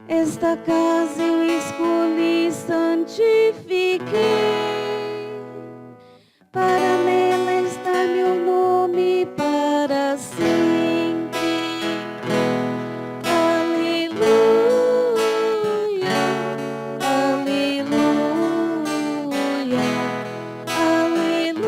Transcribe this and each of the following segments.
Esta casa eu escolhi, santifiquei, para nela estar meu nome para sempre. Aleluia, aleluia, aleluia,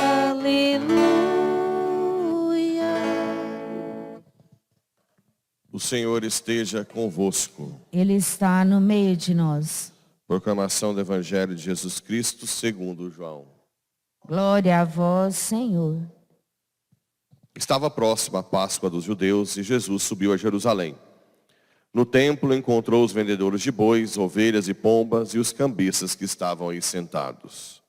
aleluia. O Senhor esteja convosco. Ele está no meio de nós. Proclamação do Evangelho de Jesus Cristo segundo João. Glória a vós, Senhor. Estava próxima a Páscoa dos judeus e Jesus subiu a Jerusalém. No templo encontrou os vendedores de bois, ovelhas e pombas e os cambistas que estavam aí sentados.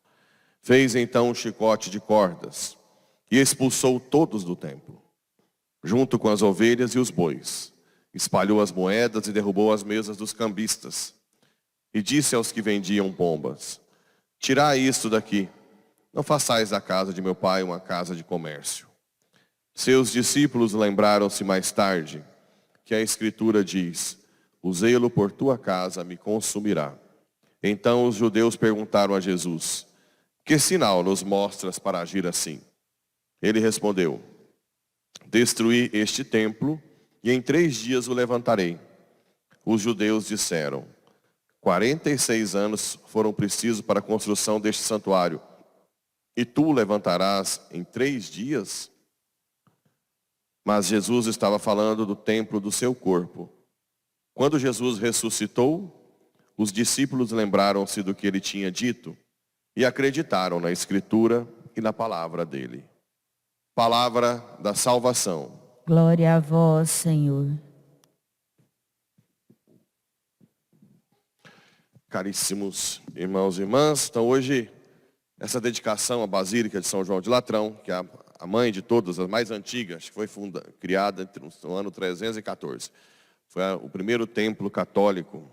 Fez então um chicote de cordas e expulsou todos do templo, junto com as ovelhas e os bois. Espalhou as moedas e derrubou as mesas dos cambistas. E disse aos que vendiam pombas: tirai isto daqui, não façais da casa de meu pai uma casa de comércio. Seus discípulos lembraram-se mais tarde que a Escritura diz: o zelo por tua casa me consumirá. Então os judeus perguntaram a Jesus: que sinal nos mostras para agir assim? Ele respondeu: destruí este templo e em 3 dias o levantarei. Os judeus disseram: 46 anos foram precisos para a construção deste santuário, e tu o levantarás em 3 dias? Mas Jesus estava falando do templo do seu corpo. Quando Jesus ressuscitou, os discípulos lembraram-se do que ele tinha dito e acreditaram na Escritura e na palavra dele. Palavra da salvação. Glória a vós, Senhor. Caríssimos irmãos e irmãs, então hoje essa dedicação à Basílica de São João de Latrão, que é a mãe de todas, a mais antiga, acho que foi criada no ano 314. Foi o primeiro templo católico.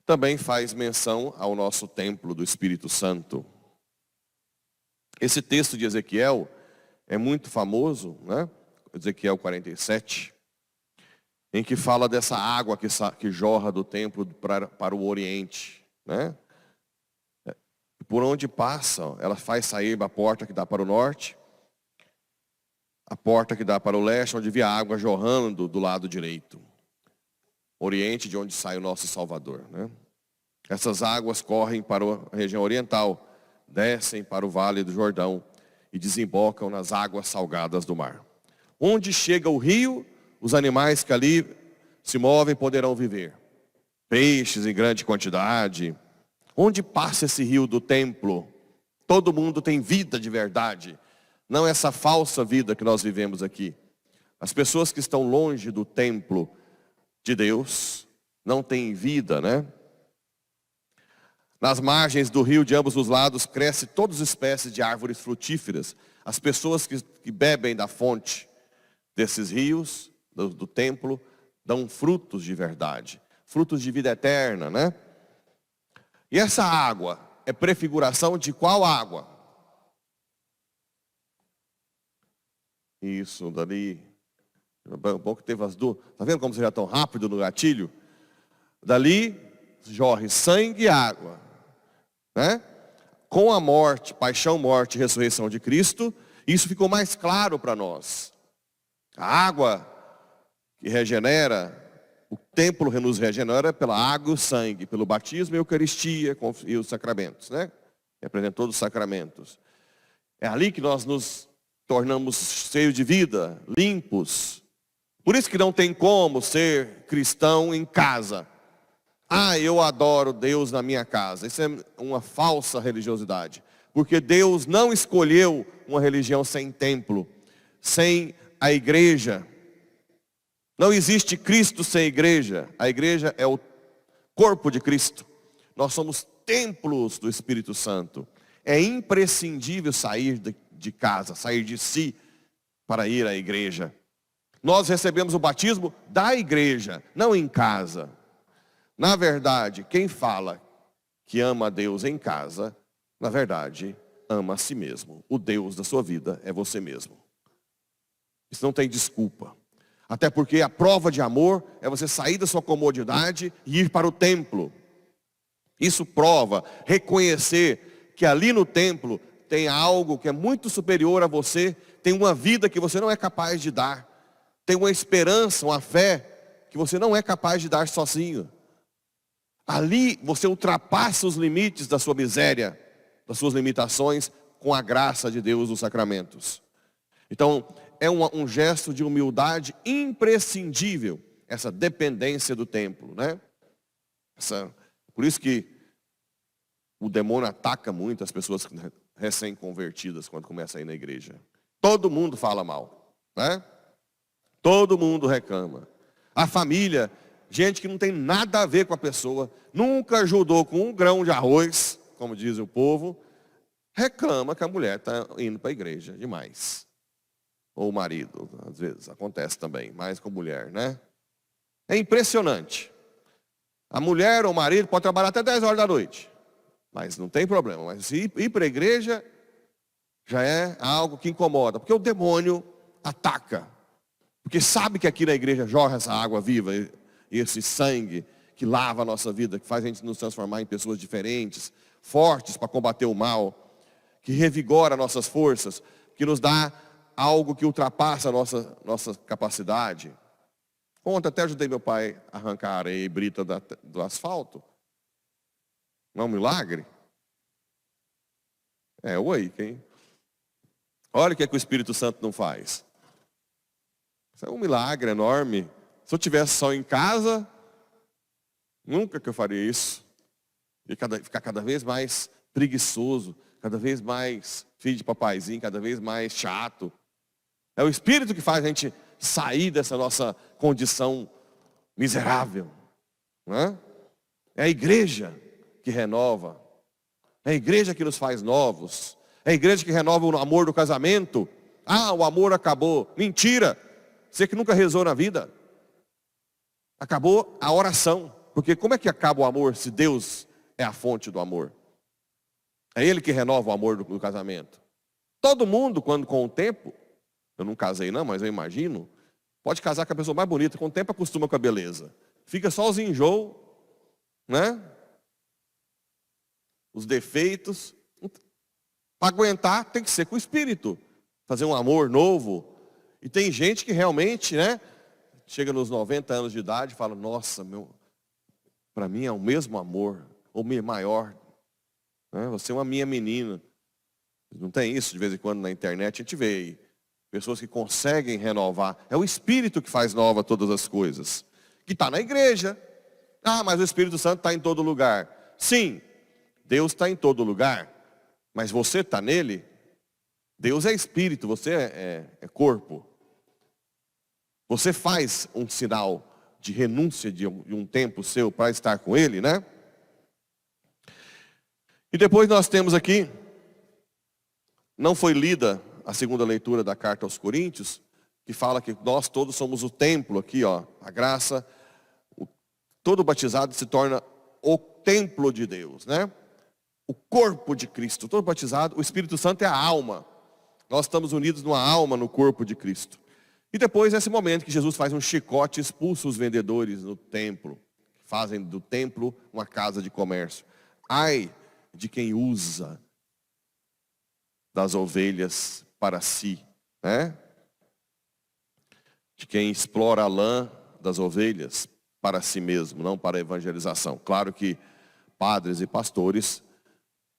Também faz menção ao nosso templo do Espírito Santo. Esse texto de Ezequiel é muito famoso, né? Ezequiel 47, em que fala dessa água que jorra do templo para o oriente, né? Por onde passa, ela faz sair a porta que dá para o norte, a porta que dá para o leste, onde via água jorrando do lado direito. Oriente, de onde sai o nosso Salvador, né? Essas águas correm para a região oriental, descem para o Vale do Jordão e desembocam nas águas salgadas do mar. Onde chega o rio, os animais que ali se movem poderão viver. Peixes em grande quantidade. Onde passa esse rio do templo, todo mundo tem vida de verdade. Não essa falsa vida que nós vivemos aqui. As pessoas que estão longe do templo de Deus não têm vida, né? Nas margens do rio, de ambos os lados, cresce todas as espécies de árvores frutíferas. As pessoas que bebem da fonte desses rios, do templo, dão frutos de verdade. Frutos de vida eterna, né? E essa água é prefiguração de qual água? Isso, dali. Bom que teve as duas. Está vendo como você já é tão rápido no gatilho? Dali jorre sangue e água, né? Com a morte, paixão, morte e ressurreição de Cristo, isso ficou mais claro para nós. A água que regenera, o templo nos regenera pela água e o sangue, pelo batismo e a Eucaristia e os sacramentos, né? Representa todos os sacramentos. É ali que nós nos tornamos cheios de vida, limpos. Por isso que não tem como ser cristão em casa. Ah, eu adoro Deus na minha casa. Isso é uma falsa religiosidade. Porque Deus não escolheu uma religião sem templo, sem a igreja. Não existe Cristo sem igreja. A igreja é o corpo de Cristo. Nós somos templos do Espírito Santo. É imprescindível sair de casa, sair de si para ir à igreja. Nós recebemos o batismo da igreja, não em casa. Na verdade, quem fala que ama a Deus em casa, na verdade, ama a si mesmo. O Deus da sua vida é você mesmo. Isso não tem desculpa. Até porque a prova de amor é você sair da sua comodidade e ir para o templo. Isso prova, reconhecer que ali no templo tem algo que é muito superior a você, tem uma vida que você não é capaz de dar, tem uma esperança, uma fé que você não é capaz de dar sozinho. Ali você ultrapassa os limites da sua miséria, das suas limitações, com a graça de Deus nos sacramentos. Então, é um gesto de humildade imprescindível, essa dependência do templo, né? Por isso que o demônio ataca muito as pessoas recém-convertidas quando começam a ir na igreja. Todo mundo fala mal, né? Todo mundo reclama. A família, gente que não tem nada a ver com a pessoa, nunca ajudou com um grão de arroz, como diz o povo, reclama que a mulher está indo para a igreja demais. Ou o marido, às vezes acontece também, mais com mulher, né? É impressionante. A mulher ou o marido pode trabalhar até 10 horas da noite, mas não tem problema. Mas se ir para a igreja já é algo que incomoda, porque o demônio ataca. Porque sabe que aqui na igreja jorra essa água viva, e esse sangue que lava a nossa vida, que faz a gente nos transformar em pessoas diferentes, fortes para combater o mal, que revigora nossas forças, que nos dá algo que ultrapassa a nossa capacidade. Ontem até ajudei meu pai a arrancar a areia e brita do asfalto. Não é um milagre? Quem? Olha o que o Espírito Santo não faz. Isso é um milagre enorme. Se eu tivesse só em casa, nunca que eu faria isso. E ficar cada vez mais preguiçoso, cada vez mais filho de papaizinho, cada vez mais chato. É o Espírito que faz a gente sair dessa nossa condição miserável. Não é? É a igreja que renova. É a igreja que nos faz novos. É a igreja que renova o amor do casamento. Ah, o amor acabou. Mentira! Você que nunca rezou na vida. Acabou a oração. Porque como é que acaba o amor se Deus é a fonte do amor? É Ele que renova o amor do casamento. Todo mundo, quando com o tempo, eu não casei não, mas eu imagino, pode casar com a pessoa mais bonita, com o tempo acostuma com a beleza. Fica só os enjoos, né? Os defeitos. Para aguentar tem que ser com o Espírito. Fazer um amor novo. E tem gente que realmente, né? Chega nos 90 anos de idade e fala, nossa, para mim é o mesmo amor, ou maior. Né? Você é uma minha menina. Não tem isso de vez em quando na internet, a gente vê aí. Pessoas que conseguem renovar. É o Espírito que faz nova todas as coisas. Que está na igreja. Ah, mas o Espírito Santo está em todo lugar. Sim, Deus está em todo lugar. Mas você está nele? Deus é Espírito, você é corpo. Você faz um sinal de renúncia de um tempo seu para estar com Ele, né? E depois nós temos aqui, não foi lida a segunda leitura da carta aos Coríntios, que fala que nós todos somos o templo aqui, ó, a graça, todo batizado se torna o templo de Deus, né? O corpo de Cristo, todo batizado, o Espírito Santo é a alma. Nós estamos unidos numa alma no corpo de Cristo. E depois esse momento que Jesus faz um chicote e expulsa os vendedores no templo, fazem do templo uma casa de comércio. Ai de quem usa das ovelhas para si, né? De quem explora a lã das ovelhas para si mesmo, não para a evangelização. Claro que padres e pastores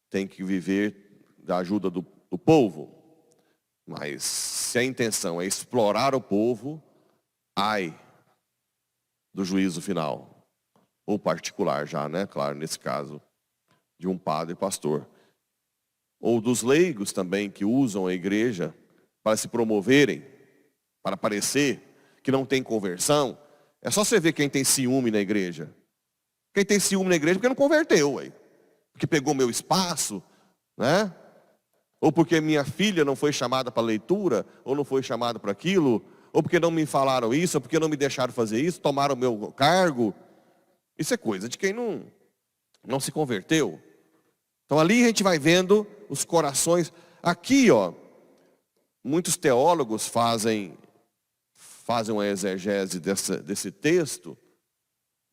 têm que viver da ajuda do povo, mas se a intenção é explorar o povo, ai do juízo final, ou particular já, né? Claro, nesse caso, de um padre e pastor. Ou dos leigos também que usam a igreja para se promoverem, para parecer que não tem conversão. É só você ver quem tem ciúme na igreja. Quem tem ciúme na igreja porque não converteu, ué. Porque pegou meu espaço, né? Ou porque minha filha não foi chamada para leitura, ou não foi chamada para aquilo, ou porque não me falaram isso, ou porque não me deixaram fazer isso, tomaram o meu cargo. Isso é coisa de quem não se converteu. Então ali a gente vai vendo os corações. Aqui, ó, muitos teólogos fazem uma exegese desse texto,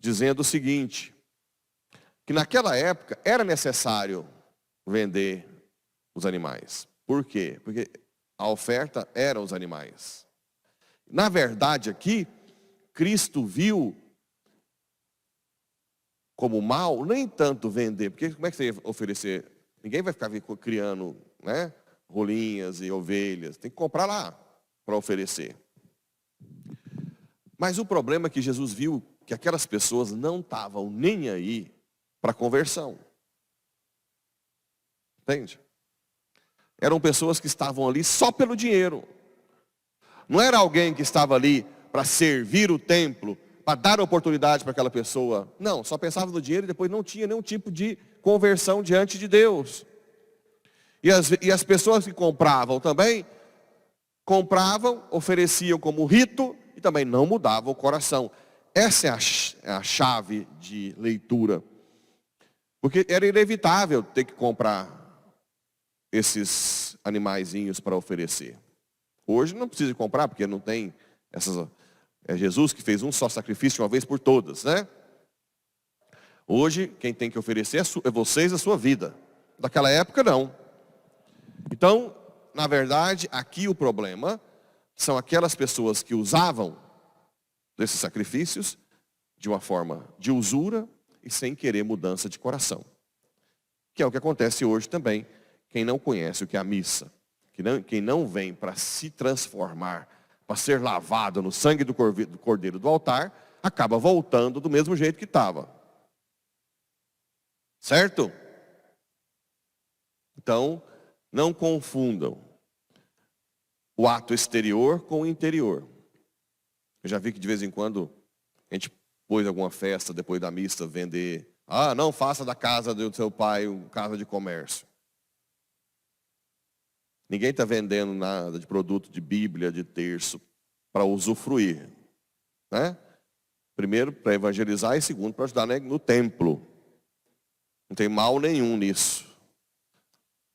dizendo o seguinte, que naquela época era necessário vender os animais. Por quê? Porque a oferta eram os animais. Na verdade aqui, Cristo viu como mal, nem tanto vender, porque como é que você ia oferecer? Ninguém vai ficar criando, né, rolinhas e ovelhas, tem que comprar lá para oferecer. Mas o problema é que Jesus viu que aquelas pessoas não estavam nem aí para a conversão. Entende? Eram pessoas que estavam ali só pelo dinheiro. Não era alguém que estava ali para servir o templo, para dar oportunidade para aquela pessoa. Não, só pensava no dinheiro e depois não tinha nenhum tipo de conversão diante de Deus. E as pessoas que compravam também, ofereciam como rito e também não mudavam o coração. Essa é a chave de leitura. Porque era inevitável ter que comprar esses animaizinhos para oferecer. Hoje não precisa comprar, porque não tem essas... É Jesus que fez um só sacrifício uma vez por todas, né? Hoje, quem tem que oferecer é vocês a sua vida. Daquela época, não. Então, na verdade, aqui o problema são aquelas pessoas que usavam desses sacrifícios de uma forma de usura e sem querer mudança de coração. Que é o que acontece hoje também. Quem não conhece o que é a missa, quem não vem para se transformar, para ser lavado no sangue do cordeiro do altar, acaba voltando do mesmo jeito que estava. Certo? Então, não confundam o ato exterior com o interior. Eu já vi que de vez em quando a gente pôs alguma festa depois da missa vender. Não faça da casa do seu pai uma casa de comércio. Ninguém está vendendo nada de produto de Bíblia, de terço, para usufruir. Né? Primeiro, para evangelizar, e segundo, para ajudar no templo. Não tem mal nenhum nisso.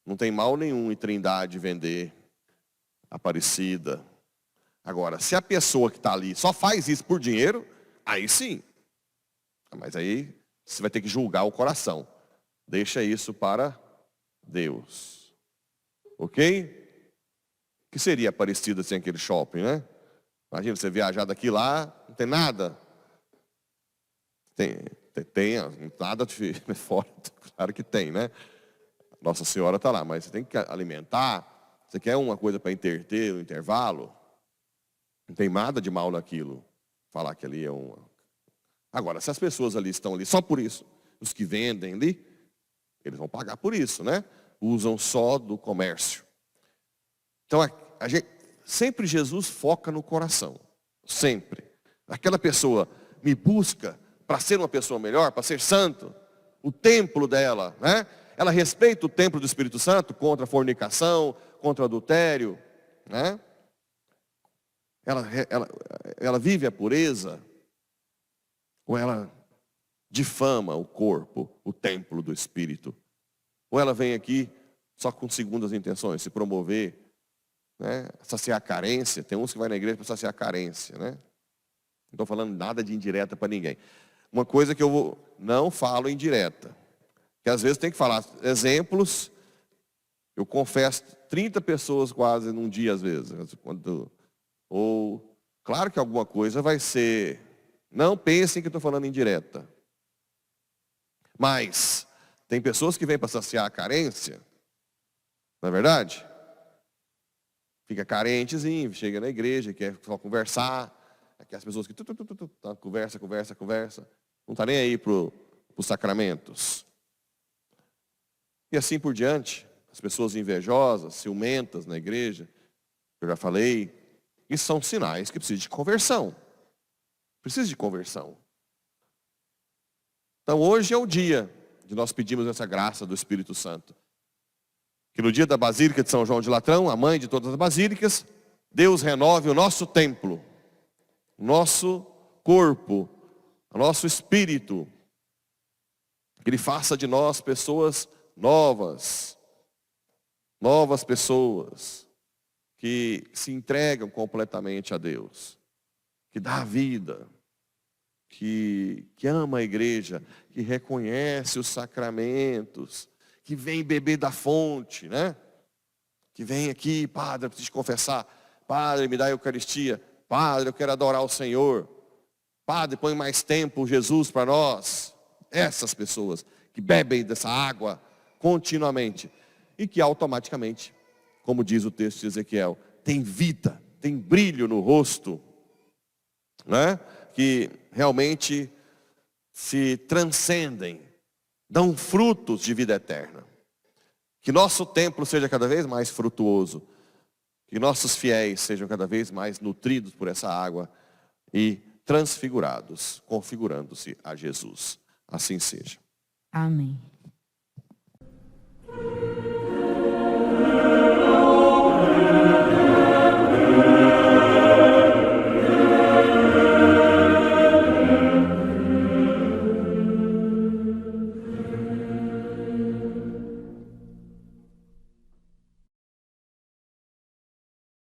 Não tem mal nenhum em Trindade vender Aparecida. Agora, se a pessoa que está ali só faz isso por dinheiro, aí sim. Mas aí você vai ter que julgar o coração. Deixa isso para Deus. Ok? O que seria Aparecida sem aquele shopping, né? Imagina você viajar daqui lá, não tem nada. Tem nada de fora, claro que tem, né? Nossa Senhora está lá, mas você tem que alimentar. Você quer uma coisa para interter, um intervalo? Não tem nada de mal naquilo. Falar que ali é uma... Agora, se as pessoas ali estão ali só por isso, os que vendem ali, eles vão pagar por isso, né? Usam só do comércio. Então, sempre Jesus foca no coração. Sempre. Aquela pessoa me busca para ser uma pessoa melhor, para ser santo. O templo dela, né? Ela respeita o templo do Espírito Santo contra a fornicação, contra o adultério, né? Ela vive a pureza, ou ela difama o corpo, o templo do Espírito, ou ela vem aqui só com segundas intenções, se promover, né? Saciar a carência. Tem uns que vai na igreja para saciar a carência, né? Não estou falando nada de indireta para ninguém. Uma coisa que eu não falo indireta, que às vezes tem que falar exemplos. Eu confesso 30 pessoas quase num dia às vezes. Ou, claro que alguma coisa vai ser, não pensem que eu estou falando indireta. Mas, tem pessoas que vêm para saciar a carência, não é verdade? Fica carentezinho, chega na igreja, quer só conversar. Aquelas pessoas que conversa, não está nem aí para os sacramentos. E assim por diante, as pessoas invejosas, ciumentas na igreja, eu já falei, isso são sinais que precisam de conversão. Precisa de conversão. Então hoje é o dia de nós pedirmos essa graça do Espírito Santo. Que no dia da Basílica de São João de Latrão, a mãe de todas as basílicas, Deus renove o nosso templo, o nosso corpo, o nosso espírito. Que Ele faça de nós pessoas novas pessoas que se entregam completamente a Deus, que dá a vida, que ama a igreja, que reconhece os sacramentos, que vem beber da fonte, né? Que vem aqui, padre, eu preciso confessar, padre, me dá a Eucaristia, padre, eu quero adorar o Senhor, padre, põe mais tempo Jesus para nós. Essas pessoas que bebem dessa água continuamente e que automaticamente, como diz o texto de Ezequiel, tem vida, tem brilho no rosto, né? Que realmente se transcendem, dão frutos de vida eterna. Que nosso templo seja cada vez mais frutuoso, que nossos fiéis sejam cada vez mais nutridos por essa água e transfigurados, configurando-se a Jesus. Assim seja. Amém.